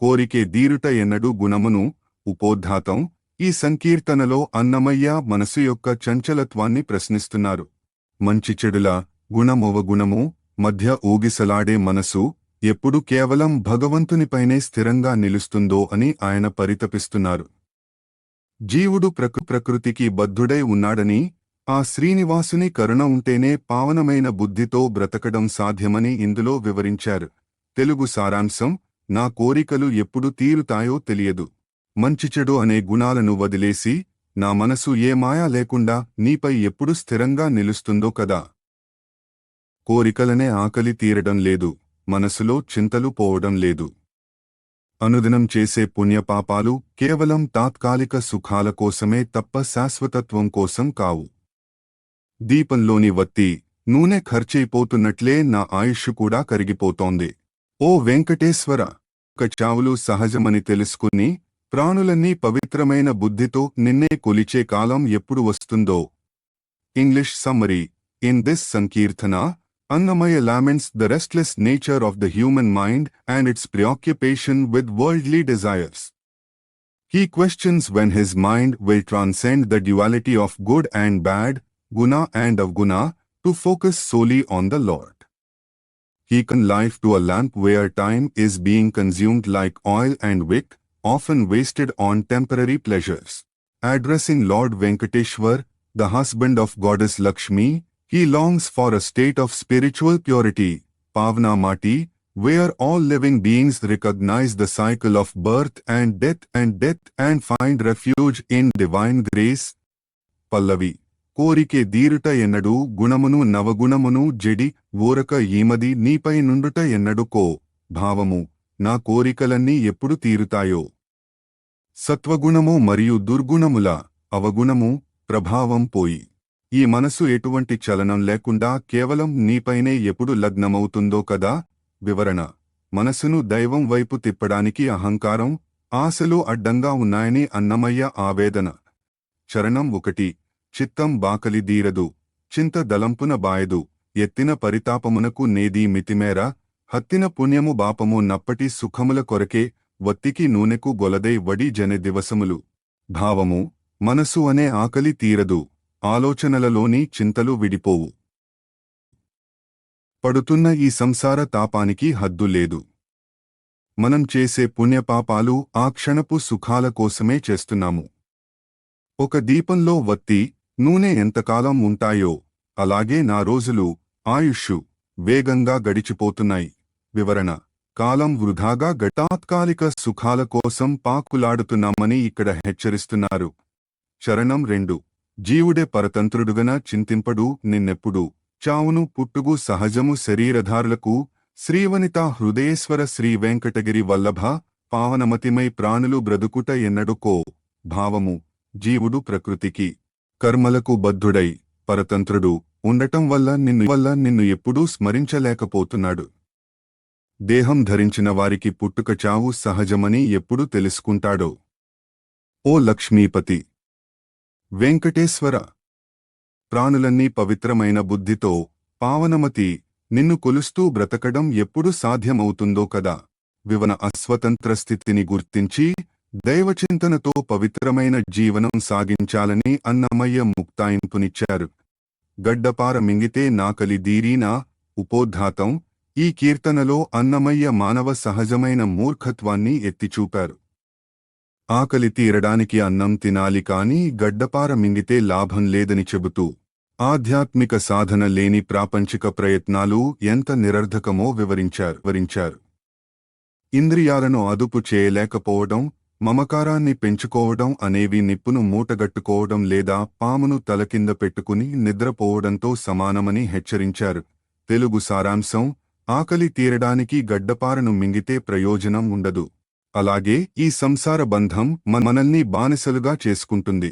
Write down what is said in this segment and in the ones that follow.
కోరికే దీరుట ఎన్నడు గుణమును ఉపోద్ఘాతం. ఈ సంకీర్తనలో అన్నమయ్య మనసు యొక్క చంచలత్వాన్ని ప్రశ్నిస్తున్నారు. మంచి చెడుల గుణమొవగుణము మధ్య ఊగిసలాడే మనసు ఎప్పుడు కేవలం భగవంతునిపైనే స్థిరంగా నిలుస్తుందో అని ఆయన పరితపిస్తున్నారు. జీవుడు ప్రకృతికి బద్ధుడై ఉన్నాడని, ఆ శ్రీనివాసుని కరుణ ఉంటేనే పావనమైన బుద్ధితో బ్రతకడం సాధ్యమని ఇందులో వివరించారు. తెలుగు సారాంశం: నా కోరికలు ఎప్పుడు తీరుతాయో తెలియదు. మంచిచెడు అనే గుణాలను వదిలేసి నా మనసు ఏ మాయా లేకుండా నీపై ఎప్పుడు స్థిరంగా నిలుస్తుందో కదా. కోరికలనే ఆకలి తీరడం లేదు, మనసులో చింతలు పోవడం లేదు. అనుదినం చేసే పుణ్యపాపాలు కేవలం తాత్కాలిక సుఖాల కోసమే తప్ప శాశ్వతత్వం కోసం కావు. దీపంలోని వత్తి నూనె ఖర్చయిపోతున్నట్లే నా ఆయుష్ కూడా కరిగిపోతోంది. ఓ వెంకటేశ్వర! చావులు సహజమని తెలుసుకుని ప్రాణులన్నీ పవిత్రమైన బుద్ధితో నిన్నే కొలిచే కాలం ఎప్పుడు వస్తుందో. English summary. In this Sankirtana, Annamaya laments the restless nature of the human mind and its preoccupation with worldly desires. He questions when his mind will transcend the duality of good and bad, guna and avguna, to focus solely on the Lord. He can life to a lamp where time is being consumed like oil and wick, often wasted on temporary pleasures. Addressing Lord Venkateshwar, the husband of goddess Lakshmi, he longs for a state of spiritual purity, Pavna Mati, where all living beings recognize the cycle of birth and death and find refuge in divine grace. Pallavi. కోరికే దీరుట ఎన్నడు గుణమును నవగుణమును జడి ఊరక ఈమది నీపై నుండుట ఎన్నడు కో. భావము: నా కోరికలన్నీ ఎప్పుడు తీరుతాయో. సత్వగుణము మరియు దుర్గుణముల అవగుణము ప్రభావం పోయి ఈ మనసు ఎటువంటి చలనం లేకుండా కేవలం నీపైనే ఎప్పుడు లగ్నమవుతుందో కదా. వివరణ: మనసును దైవం వైపు తిప్పడానికి అహంకారం, ఆశలు అడ్డంగా ఉన్నాయని అన్నమయ్య ఆవేదన. చరణం 1. చిత్తం బాకలి దీరదు, చింత దలంపున బాయదు, ఎత్తిన పరితాపమునకు నేదీ మితిమేర, హత్తిన పుణ్యము బాపము నప్పటి సుఖముల కొరకే, వత్తికి నూనెకు గొలదై వడి జనె దివసములు. భావము: మనసు అనే ఆకలి తీరదు, ఆలోచనలలోని చింతలు విడిపోవు. పడుతున్న ఈ సంసార తాపానికి హద్దు లేదు. మనం చేసే పుణ్యపాపాలు ఆ క్షణపు సుఖాల కోసమే చేస్తున్నాము. ఒక దీపంలో వత్తి నూనె ఎంతకాలం ఉంటాయో అలాగే నా రోజులు, ఆయుష్షు వేగంగా గడిచిపోతున్నాయి. వివరణ: కాలం వృధాగా తాత్కాలిక సుఖాల కోసం పాకులాడుతున్నామని ఇక్కడ హెచ్చరిస్తున్నారు. చరణం 2. జీవుడే పరతంత్రుడుగన చింతింపడు నిన్నెప్పుడు, చావును పుట్టుగు సహజము శరీరధారులకు, శ్రీవనితా హృదయేశ్వర శ్రీ వెంకటగిరి వల్లభ, పావనమతిమై ప్రాణులు బ్రతుకుట ఎన్నడుకో. భావము: జీవుడు ప్రకృతికి కర్మలకు బద్ధుడై పరతంత్రుడు ఉండటం వల్ల నిన్ను ఎప్పుడూ స్మరించలేకపోతున్నాడు. దేహం ధరించిన వారికి పుట్టుక చావు సహజమని ఎప్పుడు తెలుసుకుంటాడో. ఓ లక్ష్మీపతి వెంకటేశ్వర! ప్రాణులన్నీ పవిత్రమైన బుద్ధితో పావనమతి నిన్ను కొలుస్తూ బ్రతకడం ఎప్పుడు సాధ్యమవుతుందో కదా. వివన అస్వతంత్ర స్థితిని గుర్తించి దైవచింతనతో పవిత్రమైన జీవనం సాగించాలని అన్నమయ్య ముక్తాయింపునిచ్చారు. గడ్డపార మింగితే నాకలి దీరీనా ఉపోద్ఘాతం. ఈ కీర్తనలో అన్నమయ్య మానవ సహజమైన మూర్ఖత్వాన్ని ఎత్తిచూపారు. ఆకలి తీరడానికి అన్నం తినాలి కాని గడ్డపార మింగితే లాభం లేదని చెబుతూ ఆధ్యాత్మిక సాధన లేని ప్రాపంచిక ప్రయత్నాలు ఎంత నిరర్ధకమో వివరించారు. ఇంద్రియాలను అదుపు చేయలేకపోవడం, మమకారాన్ని పెంచుకోవడం అనేవి నిప్పును మూటగట్టుకోవడం లేదా పామును తలకింద పెట్టుకుని నిద్రపోవడంతో సమానమని హెచ్చరించారు. తెలుగు సారాంశం: ఆకలి తీరడానికి గడ్డపారను మింగితే ప్రయోజనం ఉండదు. అలాగే ఈ సంసార బంధం మనల్ని బానిసలుగా చేసుకుంటుంది.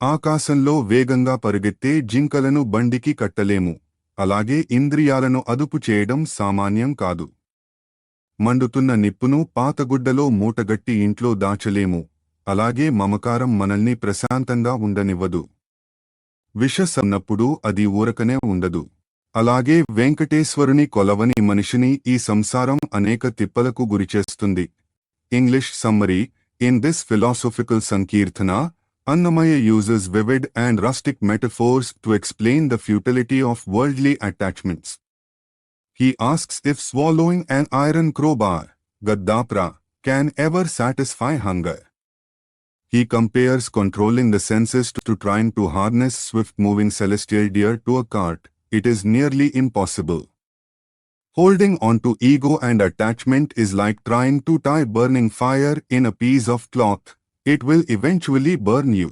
ఆకాశంలో వేగంగా పరుగెత్తే జింకలను బండికి కట్టలేము. అలాగే ఇంద్రియాలను అదుపు చేయడం సామాన్యం కాదు. మండుతున్న నిప్పును పాతగుడ్డలో మూటగట్టి ఇంట్లో దాచలేము. అలాగే మమకారం మనల్ని ప్రశాంతంగా ఉండనివ్వదు. విషసన్నప్పుడు అది ఊరకనే ఉండదు. అలాగే వెంకటేశ్వరుని కొలవని మనిషిని ఈ సంసారం అనేక తిప్పలకు గురిచేస్తుంది. English summary. In this philosophical Sankirtana, Annamaya uses vivid and rustic metaphors to explain the futility of worldly attachments. He asks if swallowing an iron crowbar, Gaddapra, can ever satisfy hunger. He compares controlling the senses to trying to harness swift-moving celestial deer to a cart. It is nearly impossible. Holding on to ego and attachment is like trying to tie burning fire in a piece of cloth. It will eventually burn you.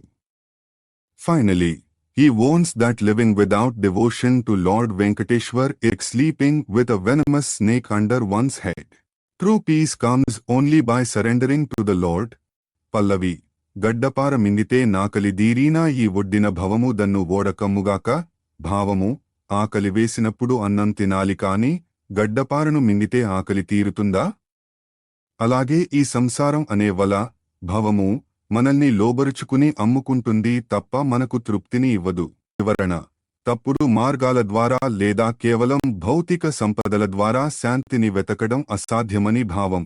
Finally, he warns that living without devotion to Lord Venkateshwar is like sleeping with a venomous snake under one's head. True peace comes only by surrendering to the Lord. Pallavi. గడ్డపార మింగితే నాకలి దీరీనా ఈ ఒడ్డిన భవము దన్ను ఓడకమ్ముగాక. భావము. ఆకలి వేసినప్పుడు అన్నం తినాలి కాని గడ్డపారను మింగితే ఆకలి తీరుతుందా? అలాగే ఈ సంసారం అనే వల, భవము, మనల్ని లోబరుచుకుని అమ్ముకుంటుంది తప్ప మనకు తృప్తిని ఇవ్వదు. వివరణ. తప్పుడు మార్గాల ద్వారా లేదా కేవలం భౌతిక సంపదల ద్వారా శాంతిని వెతకడం అసాధ్యమని భావం.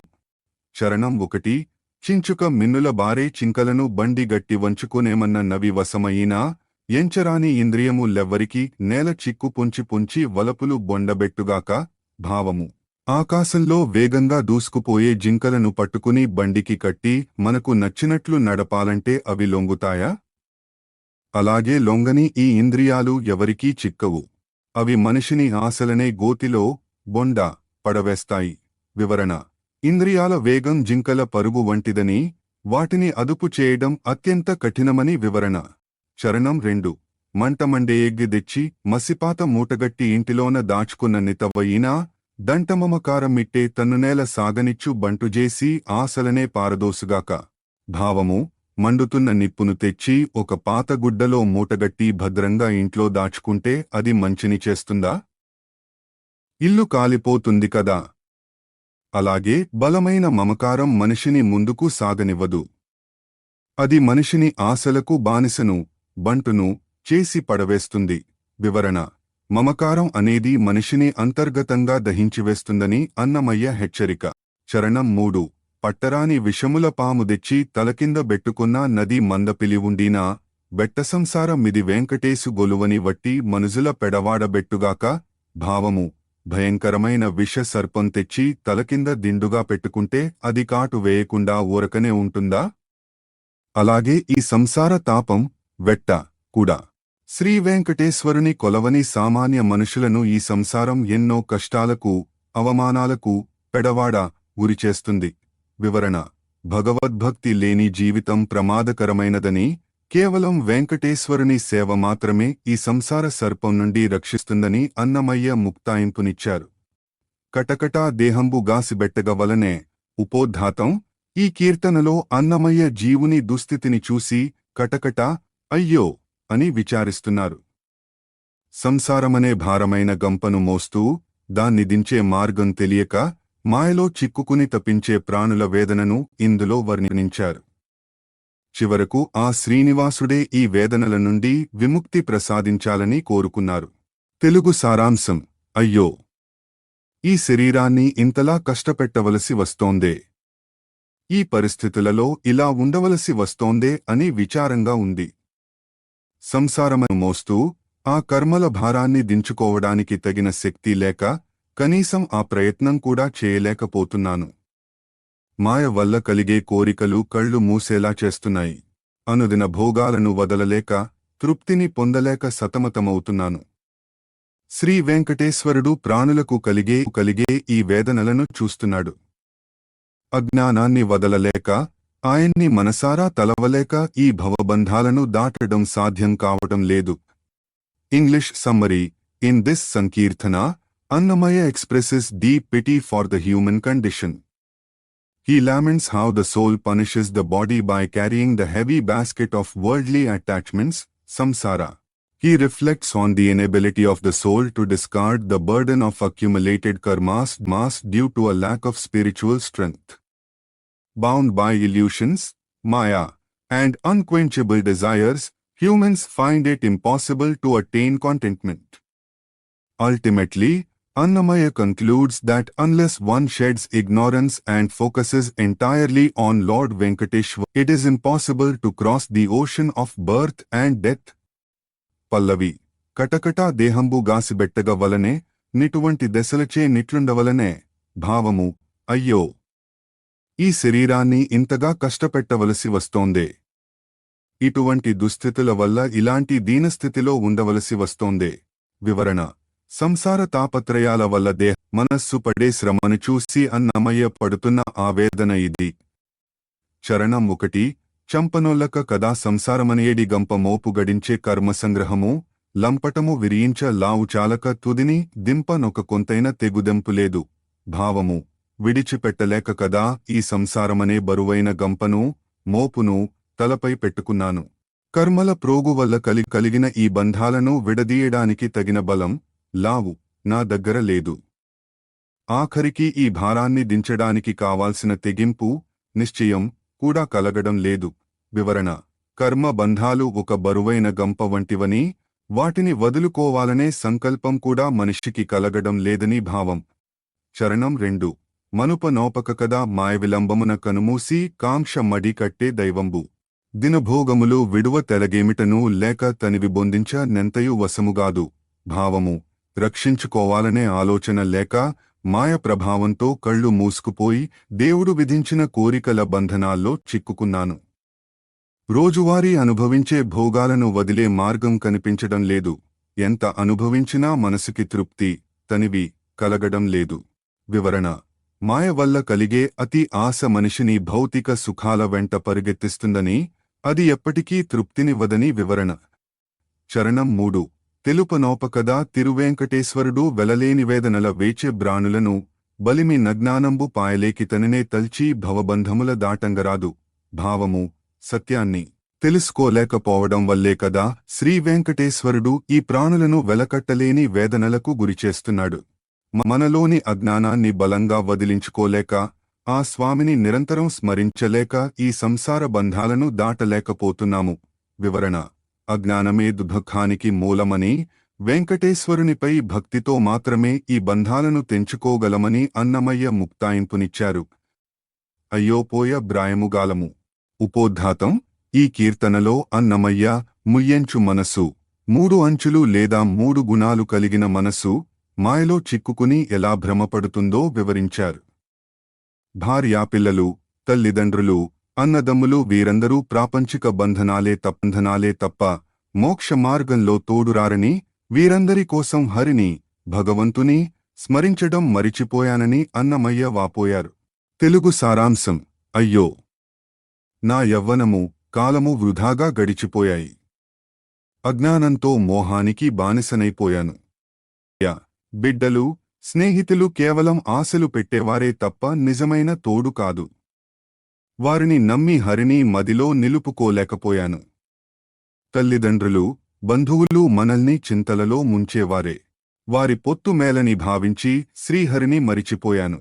చరణం 1. చించుక మిన్నుల బారే చింకలను బండి గట్టి వంచుకునేమన్న నవి వశమయినా, ఎంచరాని ఇంద్రియము లెవ్వరికి నేల చిక్కు పుంచి పుంచి వలపులు బొండబెట్టుగాక. భావము. ఆకాశంలో వేగంగా దూసుకుపోయే జింకలను పట్టుకుని బండికి కట్టి మనకు నచ్చినట్లు నడపాలంటే అవి లొంగుతాయా? అలాగే లొంగని ఈ ఇంద్రియాలు ఎవరికీ చిక్కవు. అవి మనిషిని ఆశలనే గోతిలో బొండ పడవేస్తాయి. వివరణ. ఇంద్రియాల వేగం జింకల పరుగు వంటిదని, వాటిని అదుపు చేయడం అత్యంత కఠినమని వివరణ. చరణం 2. మంటమండే ఎగ్గి తెచ్చి మసిపాత మూటగట్టి ఇంటిలోన దాచుకున్న నితవయినా, దంటమమకారమిట్టే తన్నునేల సాగనిచ్చు బంటుజేసి ఆశలనే పారదోసుగాక. భావము. మండుతున్న నిప్పును తెచ్చి ఒక పాత గుడ్డలో మూటగట్టి భద్రంగా ఇంట్లో దాచుకుంటే అది మంచిని చేస్తుందా? ఇల్లు కాలిపోతుంది కదా. అలాగే బలమైన మమకారం మనిషిని ముందుకు సాగనివ్వదు. అది మనిషిని ఆశలకు బానిసను, బంటును చేసి పడవేస్తుంది. వివరణ. మమకారం అనేది మనిషిని అంతర్గతంగా దహించివేస్తుందని అన్నమయ్య హెచ్చరిక. చరణం 3. పట్టరాని విషముల పాము తెచ్చి తలకింద బెట్టుకున్న నది మందపిలి ఉండినా, బెట్టసంసార మిది వెంకటేశు గొలువని వట్టి మనుజుల పెడవాడబెట్టుగాక. భావము. భయంకరమైన విష సర్పం తెచ్చి తలకింద దిండుగా పెట్టుకుంటే అది కాటు వేయకుండా ఊరకనే ఉంటుందా? అలాగే ఈ సంసార తాపం, వెట్ట కూడా శ్రీ వెంకటేశ్వరుని కొలవని సామాన్య మనుషులను ఈ సంసారం ఎన్నో కష్టాలకు, అవమానాలకు పెడవాడ గురిచేస్తుంది. వివరణ. భగవద్భక్తి లేని జీవితం ప్రమాదకరమైనదని, కేవలం వెంకటేశ్వరుని సేవ మాత్రమే ఈ సంసార సర్పం నుండి రక్షిస్తుందని అన్నమయ్య ముక్తాయింపునిచ్చారు. కటకటా దేహంబు గాసిబెట్టగవలనే. ఉపోద్ఘాతం. ఈ కీర్తనలో అన్నమయ్య జీవుని దుస్థితిని చూసి కటకట, అయ్యో అని విచారిస్తున్నారు. సంసారమనే భారమైన గంపను మోస్తూ, దాన్ని దించే మార్గం తెలియక మాయలో చిక్కుకుని తప్పించే ప్రాణుల వేదనను ఇందులో వర్ణించారు. చివరకు ఆ శ్రీనివాసుడే ఈ వేదనల నుండి విముక్తి ప్రసాదించాలని కోరుకున్నారు. తెలుగు సారాంశం. అయ్యో! ఈ శరీరాన్ని ఇంతలా కష్టపెట్టవలసి వస్తోందే, ఈ పరిస్థితులలో ఇలా ఉండవలసి వస్తోందే అని విచారంగా ఉంది. సంసారమను మోస్తూ ఆ కర్మల భారాన్ని దించుకోవడానికి తగిన శక్తి లేక కనీసం ఆ ప్రయత్నం కూడా చేయలేకపోతున్నాను. మాయ వల్ల కలిగే కోరికలు కళ్ళు మూసేలా చేస్తున్నాయి. అనుదిన భోగాలను వదలలేక, తృప్తిని పొందలేక సతమతమవుతున్నాను. శ్రీ వెంకటేశ్వరుడు ప్రాణులకు కలిగే ఈ వేదనలను చూస్తున్నాడు. అజ్ఞానాన్ని వదలలేక, ఆయన్ని మనసారా తలవలేక ఈ భవబంధాలను దాటడం సాధ్యం కావడం లేదు. English summary. In this Sankirtana, Annamaya expresses deep pity for the human condition. He laments how the soul punishes the body by carrying the heavy basket of worldly attachments, samsara. He reflects on the inability of the soul to discard the burden of accumulated karmas due to a lack of spiritual strength. Bound by illusions, maya, and unquenchable desires, humans find it impossible to attain contentment. Ultimately, Annamaya concludes that unless one sheds ignorance and focuses entirely on Lord Venkateshwar, it is impossible to cross the ocean of birth and death. పల్లవి కటకటా దేహంబు గాసిబెట్టగ వలనే నిటువంటి దశలచే నిట్లుండవలనే. భావము అయ్యో, ఈ శరీరాన్ని ఇంతగా కష్టపెట్టవలసి వస్తోందే. ఇటువంటి దుస్థితుల వల్ల ఇలాంటి దీనస్థితిలో ఉండవలసి వస్తోందే. వివరణ: సంసార తాపత్రయాల వల్ల మనస్సు పడే శ్రమను చూసి అన్నమయ్య పడుతున్న ఆవేదన ఇది. చరణం 1. చంపనొల్లక కదా సంసారమనేడి గంప మోపు గడించే కర్మసంగ్రహము, లంపటము విరియించ లావు చాలక తుదిని దింపనొక కొంతైన తెగుదెంపులేదు. భావము: విడిచిపెట్టలేక కదా ఈ సంసారమనే బరువైన గంపను, మోపును తలపై పెట్టుకున్నాను. కర్మల ప్రోగు వల్ల కలిగిన ఈ బంధాలను విడదీయడానికి తగిన బలం, లావు నా దగ్గర లేదు. ఆఖరికి ఈ భారాన్ని దించడానికి కావాల్సిన తెగింపు, నిశ్చయం కూడా కలగడం లేదు. వివరణ: కర్మ బంధాలు ఒక బరువైన గంప వంటివని, వాటిని వదులుకోవాలనే సంకల్పం కూడా మనిషికి కలగడం లేదని భావం. చరణం 2. మనుప నోపక కదా మాయ విలంబమున కనుమూసి కాంక్ష మడి కట్టే దైవంబు. దినభోగములు విడువ తెలగేమిటను లేక తనివి బొందించ నెంతయు వశముగాదు. భావము: రక్షించుకోవాలనే ఆలోచన లేక మాయ ప్రభావంతో కళ్ళు మూసుకుపోయి దేవుడు విధించిన కోరికల బంధనాల్లో చిక్కుకున్నాను. రోజువారీ అనుభవించే భోగాలను వదిలే మార్గం కనిపించడం లేదు. ఎంత అనుభవించినా మనసుకి తృప్తి, తనివి కలగడం లేదు. వివరణ: మాయ వల్ల కలిగే అతి ఆశ మనిషిని భౌతిక సుఖాల వెంట పరిగెత్తిస్తుందని, అది ఎప్పటికీ తృప్తినివ్వదని వివరణ. చరణం 3. తెలుపనోపకదా తిరువేంకటేశ్వరుడు వెలలేని వేదనల వేచే బ్రాణులను, బలిమి నజ్ఞానంబు పాయలేకితననే తల్చి భవబంధముల దాటంగరాదు. భావము: సత్యాన్ని తెలుసుకోలేకపోవడం వల్లే కదా శ్రీ వెంకటేశ్వరుడు ఈ ప్రాణులను వెలకట్టలేని వేదనలకు గురిచేస్తున్నాడు. మనలోని అజ్ఞానాన్ని బలంగా వదిలించుకోలేక, ఆ స్వామిని నిరంతరం స్మరించలేక ఈ సంసార బంధాలను దాటలేకపోతున్నాము. వివరణ: అజ్ఞానమే దుఃఖానికి మూలమని, వెంకటేశ్వరునిపై భక్తితో మాత్రమే ఈ బంధాలను తెంచుకోగలమని అన్నమయ్య ముక్తాయింపునిచ్చారు. అయ్యోపోయ బ్రాయముగాలము. ఉపోద్ఘాతం: ఈ కీర్తనలో అన్నమయ్య ముయ్యంచు మనసు, 3 అంచులు లేదా 3 గుణాలు కలిగిన మనసు మాయలో చిక్కుకుని ఎలా భ్రమపడుతుందో వివరించారు. భార్యాపిల్లలు, తల్లిదండ్రులు, అన్నదమ్ములు వీరందరూ ప్రాపంచిక బంధనాలే తప్ప మోక్ష మార్గంలో తోడురారని, వీరందరి కోసం హరిని, భగవంతుని స్మరించడం మరిచిపోయానని అన్నమయ్య వాపోయారు. తెలుగు సారాంశం: అయ్యో, నా యవ్వనము, కాలము వృధాగా గడిచిపోయాయి. అజ్ఞానంతో మోహానికి బానిసనైపోయాను. బిడ్డలు, స్నేహితులు కేవలం ఆశలు పెట్టేవారే తప్ప నిజమైన తోడు కాదు. వారిని నమ్మి హరిని మదిలో నిలుపుకోలేకపోయాను. తల్లిదండ్రులు, బంధువులు మనల్ని చింతలలో ముంచేవారే. వారి పొత్తు మేలని భావించి శ్రీహరిని మరిచిపోయాను.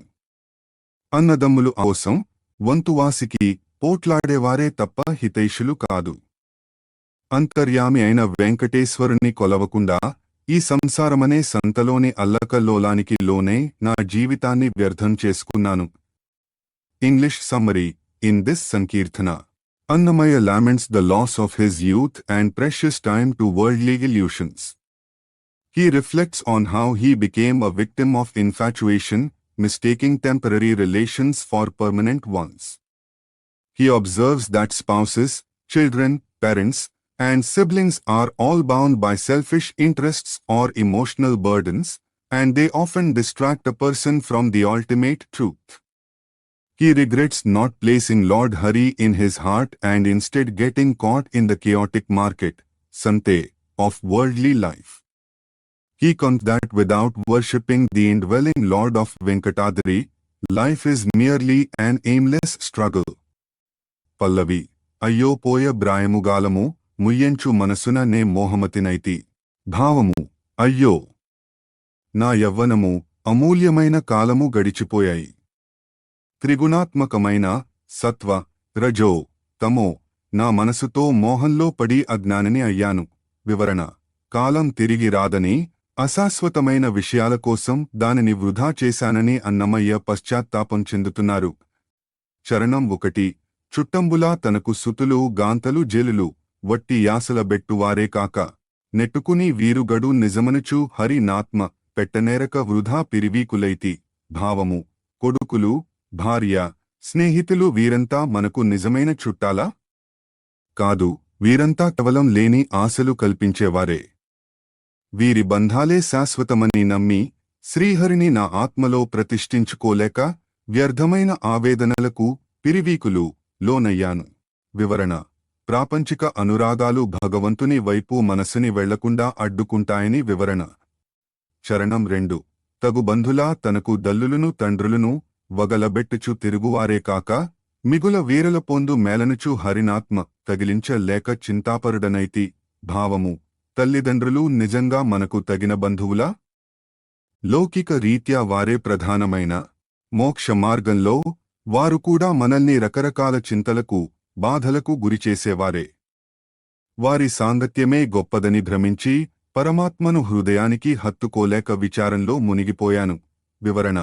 అన్నదమ్ములు కోసం వంతువాసికి పోట్లాడేవారే తప్ప హితైషులు కాదు. అంతర్యామి అయిన వెంకటేశ్వరుని కొలవకుండా ఈ సంసారమనే సంతలోని అల్లకల్లోలానికి లోనే నా జీవితాన్ని వ్యర్థం చేసుకున్నాను. English summary: in this Sankirtana, Annamaya laments the loss of his youth and precious time to worldly illusions. He reflects on how he became a victim of infatuation, mistaking temporary relations for permanent ones. He observes that spouses, children, parents, and siblings are all bound by selfish interests or emotional burdens, and they often distract a person from the ultimate truth. He regrets not placing Lord Hari in his heart and instead getting caught in the chaotic market, sante, of worldly life. He concludes that without worshipping the indwelling Lord of Venkatadri, life is merely an aimless struggle. Pallavi: అయ్యో పోయ బ్రాయముగాలము, ముయ్యంచు మనసున నే మోహమతినైతి. భావము: అయ్యో, నా యవ్వనము, అమూల్యమైన కాలము గడిచిపోయాయి. త్రిగుణాత్మకమైన సత్వ, రజో, తమో నా మనసుతో మోహంలో పడి అజ్ఞానిని అయ్యాను. వివరణ: కాలం తిరిగి రాదని, అశాశ్వతమైన విషయాల కోసం దానిని వృధా చేశానని అన్నమయ్య పశ్చాత్తాపం చెందుతున్నారు. చరణం 1. చుట్టంబులా తనకు సుతులు గాంతలు జేలులు వట్టి యాసల బెట్టువారే కాక నెట్టుకుని వీరుగడు నిజమనుచు హరి నాత్మ పెట్టనేరక వృధా పిరివీకులైతి. భావము: కొడుకులు, భార్య, స్నేహితులు వీరంతా మనకు నిజమైన చుట్టాలా? కాదు, వీరంతా కేవలం లేని ఆశలు కల్పించేవారే. వీరి బంధాలే శాశ్వతమని నమ్మి శ్రీహరిని నా ఆత్మలో ప్రతిష్ఠించుకోలేక వ్యర్థమైన ఆవేదనలకు పిరివీకులు లోనయ్యాను. వివరణ: ప్రాపంచిక అనురాగాలు భగవంతుని వైపు మనసుని వెళ్లకుండా అడ్డుకుంటాయని వివరణ. చరణం 2. తగు బంధులా తనకు దల్లులును తండ్రులును వగలబెట్టుచు తిరుగువారే కాక మిగుల వీరల పొందు మేలనుచు హరినాత్మ తగిలించలేక చింతాపరుడనైతి. భావము: తల్లిదండ్రులు నిజంగా మనకు తగిన బంధువులా? లౌకిక రీత్యా వారే ప్రధానమైన మోక్ష మార్గంలో వారు కూడా మనల్ని రకరకాల చింతలకు, బాధలకు గురిచేసేవారే. వారి సాంగత్యమే గొప్పదని భ్రమించి పరమాత్మను హృదయానికి హత్తుకోలేక విచారంలో మునిగిపోయాను. వివరణ: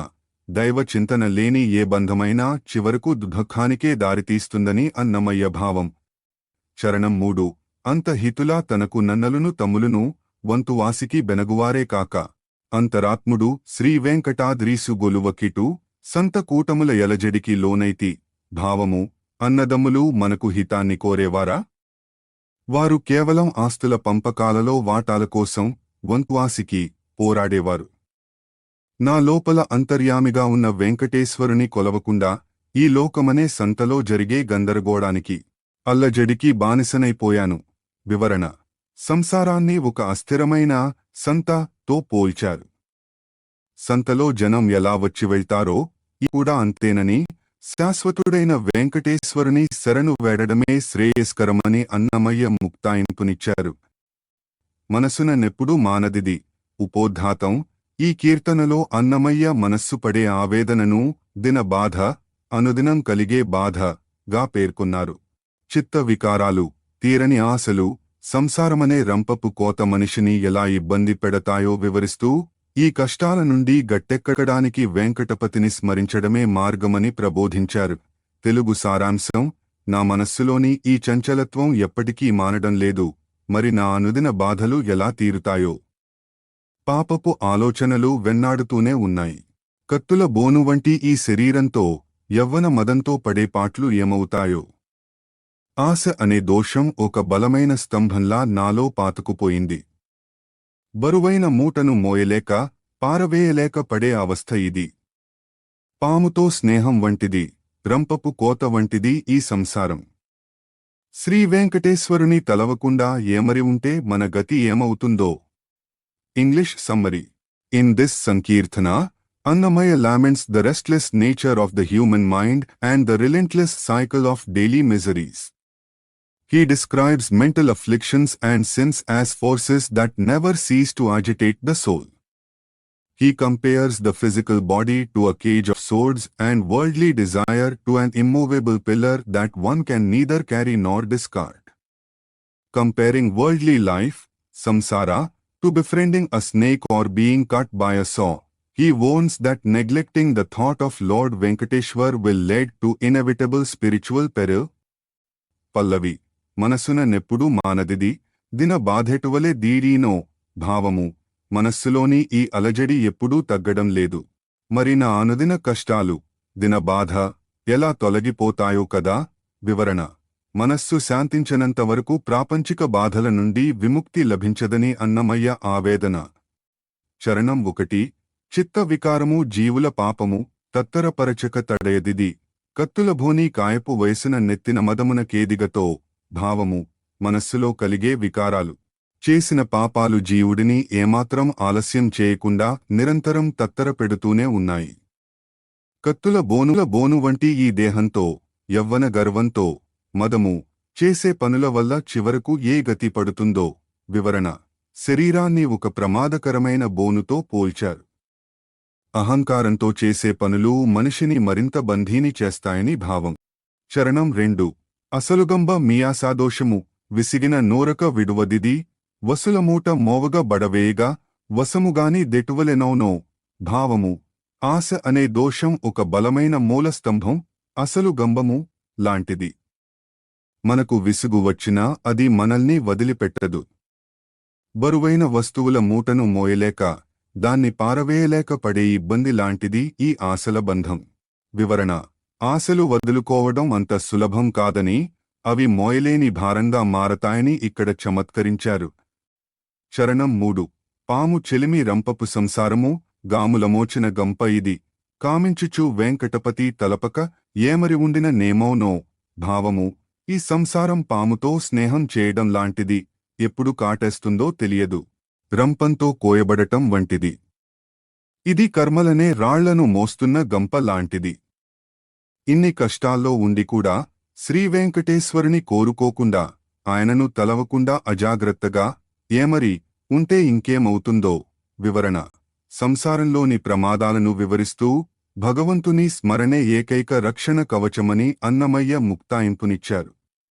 దైవ చింతన లేని ఏ బంధమైనా చివరకు దుఃఖానికే దారితీస్తుందని అన్నమయ్య భావం. చరణం 3. అంత హితులా తనకు నన్నలును తమ్ములును వంతువాసికి బెనగువారే కాక అంతరాత్ముడు శ్రీవేంకటాద్రీసు గొలువకిటు సంత కూటముల ఎలజడికి లోనైతి. భావము: అన్నదమ్ములు మనకు హితాన్ని కోరేవారా? వారు కేవలం ఆస్తుల పంపకాలలో వాటాల కోసం వంతువాసికి పోరాడేవారు. నా లోపల అంతర్యామిగా ఉన్న వెంకటేశ్వరుని కొలవకుండా ఈ లోకమనే సంతలో జరిగే గందరగోళానికి, అల్లజడికి బానిసనైపోయాను. వివరణ: సంసారాన్ని ఒక అస్థిరమైన సంతతో పోల్చారు. సంతలో జనం ఎలా వచ్చి వెళ్తారో ఈ కూడా అంతేనని, శాశ్వతుడైన వెంకటేశ్వరుని శరణు వేడడమే శ్రేయస్కరమని అన్నమయ్య ముక్తాయింపునిచ్చారు. మనసున నెప్పుడూ మానదిది ఉపోద్ఘాతం. ఈ కీర్తనలో అన్నమయ్య మనస్సు పడే ఆవేదనను దిన బాధ, అనుదినం కలిగే బాధగా పేర్కొన్నారు. చిత్త వికారాలు, తీరని ఆశలు, సంసారమనే రంపపు కోత మనిషిని ఎలా ఇబ్బంది పెడతాయో వివరిస్తూ ఈ కష్టాల నుండి గట్టెక్కడానికి వెంకటపతిని స్మరించడమే మార్గమని ప్రబోధించారు. తెలుగు సారాంశం: నా మనస్సులోని ఈ చంచలత్వం ఎప్పటికీ మానడం లేదు. మరి నా అనుదిన బాధలు ఎలా తీరుతాయో? పాపపు ఆలోచనలు వెన్నాడుతూనే ఉన్నాయి. కత్తుల బోను వంటి ఈ శరీరంతో యవ్వన మదంతో పడే పాట్లు ఏమవుతాయో? ఆశ అనే దోషం ఒక బలమైన స్తంభంలా నాలో పాతుకుపోయింది. బరువైన మూటను మోయలేక, పారవేయలేక పడే అవస్థ ఇది. పాముతో స్నేహం వంటిది, రంపపు కోత వంటిది ఈ సంసారం. శ్రీవేంకటేశ్వరుని తలవకుండా ఏమరి ఉంటే మన గతి ఏమవుతుందో? English summary. In this Sankirtana, Annamaya laments the restless nature of the human mind and the relentless cycle of daily miseries. He describes mental afflictions and sins as forces that never cease to agitate the soul. He compares the physical body to a cage of swords and worldly desire to an immovable pillar that one can neither carry nor discard. Comparing worldly life, samsara, to befriending a snake or being cut by a saw, he warns that neglecting the thought of Lord Venkateshwar will lead to inevitable spiritual peril. Pallavi. మనసున నెప్పుడూ మానదిది దిన బాధెటువలే దీడీనో. భావము: మనస్సులోని ఈ అలజడి ఎప్పుడూ తగ్గడం లేదు. మరి నా అనుదిన కష్టాలు, దిన బాధ ఎలా తొలగిపోతాయో కదా? వివరణ: మనస్సు శాంతించనంతవరకు ప్రాపంచిక బాధల నుండి విముక్తి లభించదని అన్నమయ్య ఆవేదన. చరణం 1. చిత్త వికారము జీవుల పాపము తత్తరపరచక తడయదిది కత్తులభోని కాయపు వయసున నెత్తిన మదమున కేదిగతో. భావము: మనస్సులో కలిగే వికారాలు, చేసిన పాపాలు జీవుడిని ఏమాత్రం ఆలస్యం చేయకుండా నిరంతరం తత్తరపెడుతూనే ఉన్నాయి. కత్తుల బోను వంటి ఈ దేహంతో, యవ్వన గర్వంతో, మదము, చేసే పనుల వల్ల చివరకు ఏ గతి పడుతుందో? వివరణ: శరీరాన్ని ఒక ప్రమాదకరమైన బోనుతో పోల్చారు. అహంకారంతో చేసే పనులు మనిషిని మరింత బంధీని చేస్తాయని భావం. చరణం 2. అసలుగంబ మీయాసాదోషము విసిగిన నోరక విడువదిది వసులమూట మోవగ బడవేయగా వశముగాని దెటువలెనౌనో భావము ఆశ అనే దోషం ఒక బలమైన మూలస్తంభం అసలు గంబము లాంటిది. మనకు విసుగు వచ్చినా అది మనల్ని వదిలిపెట్టదు. బరువైన వస్తువుల మూటను మోయలేక దాన్ని పారవేయలేక పడే ఇబ్బంది లాంటిది ఈ ఆశల బంధం. వివరణ: ఆశలు వదులుకోవడం అంత సులభం కాదని, అవి మోయలేని భారంగా మారతాయని ఇక్కడ చమత్కరించారు. చరణం 3. పాము చెలిమి రంపపు సంసారము గాములమోచిన గంప ఇది కామించుచు వెంకటపతి తలపక ఏమరి ఉండిన నేమోనో భావము ఈ సంసారం పాముతో స్నేహం చేయడం లాంటిది, ఎప్పుడు కాటేస్తుందో తెలియదు. రంపంతో కోయబడటం వంటిది. ఇది కర్మలనే రాళ్లను మోస్తున్న గంప లాంటిది. ఇన్ని కష్టాల్లో ఉండి కూడా శ్రీవేంకటేశ్వరుని కోరుకోకుండా, ఆయనను తలవకుండా అజాగ్రత్తగా ఏమరి ఉంటే ఇంకేమవుతుందో. వివరణ: సంసారంలోని ప్రమాదాలను వివరిస్తూ భగవంతుని స్మరణే ఏకైక రక్షణ కవచమని అన్నమయ్య ముక్తాయింపునిచ్చారు.